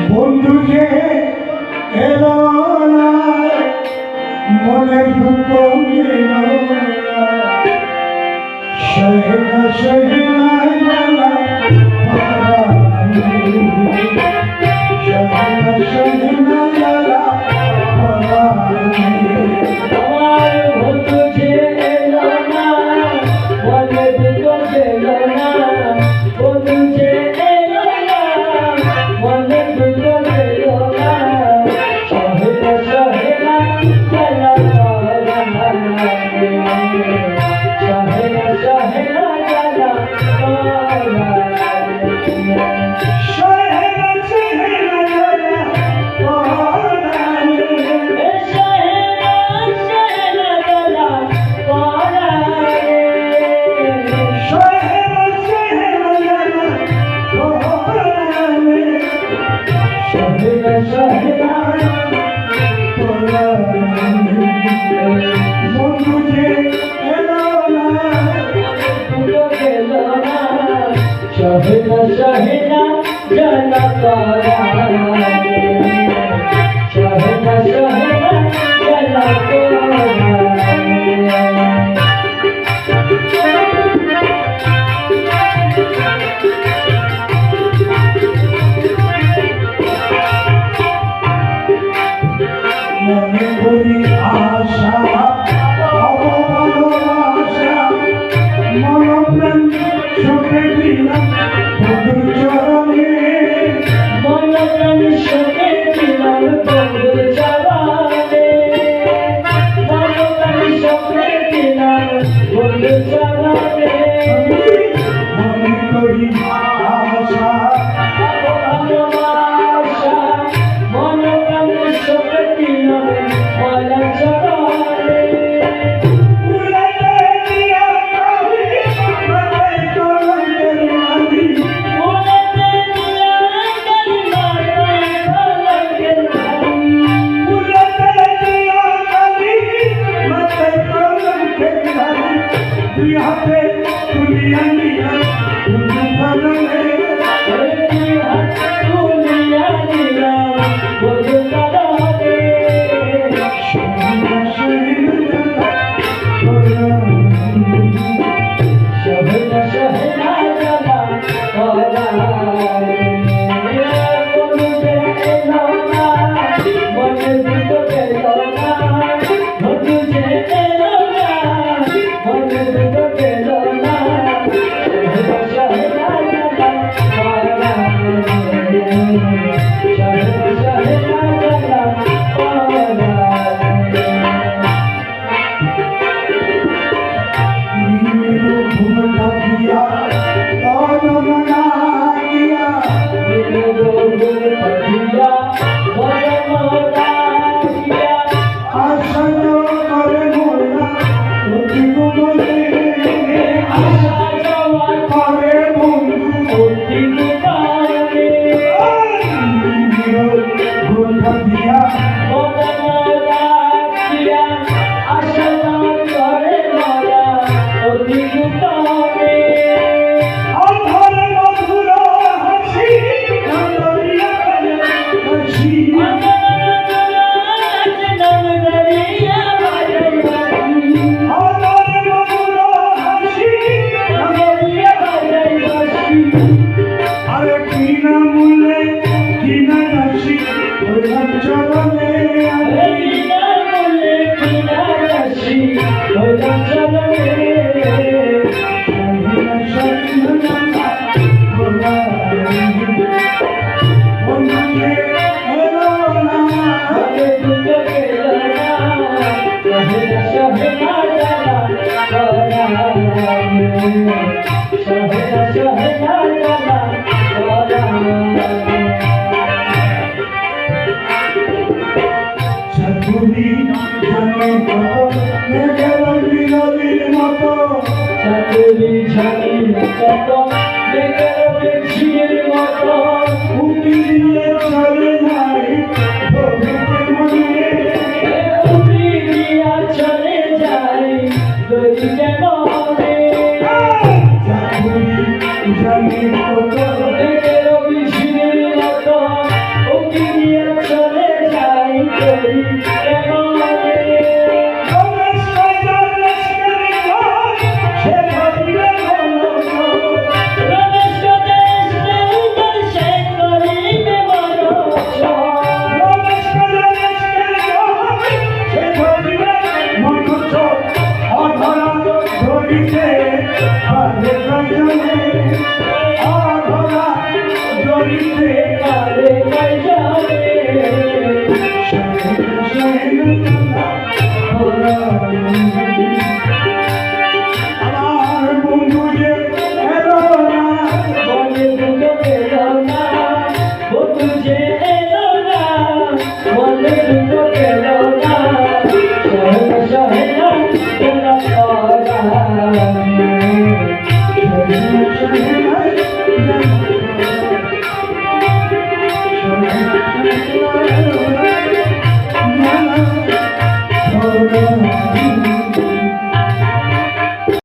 বন্ধু যে এলো না মনে দুঃখ দিল না সহেনা সহেনা জানা সহেনা সহেনা জানা আমার বন্ধু যে এলো না মনে দুঃখ দিল না বন্ধু যে এলো না মনে দুঃখ দিল না সহেনা সহেনা জানা সহেনা সহেনা জানা বন্ধু যে এলো না সহেনা সহেনা জানা সহেনা সহেনা জানা মনে করি আশা ভালোবাসা মনপ্রাণ সুখে দিলাম বন্ধুর চরণে মনপ্রাণ সুখে দিলাম বন্ধুর চরণে মনপ্রাণ সুখে দিলাম বন্ধুর চরণে মনে করি আশা ভালোবাসা মনপ্রাণ সুখে দিলাম বন্ধুর চরণে দুই হাতে তুলিয়া নিয়া বন্ধু চরণে তুলিয়া দিলাম বন্ধুর চরণে সহেনা সহেনা জানা বন্ধু যে এলো না মনে দুঃখ দিল না বন্ধু যে এলো না মনে দুঃখ দিল না সহেনা সহেনা জানা সহেনা সহেনা জানা কোথায় যাবে আমার বন্ধু যে এলো না মনে দুটো পেল না বন্ধু যে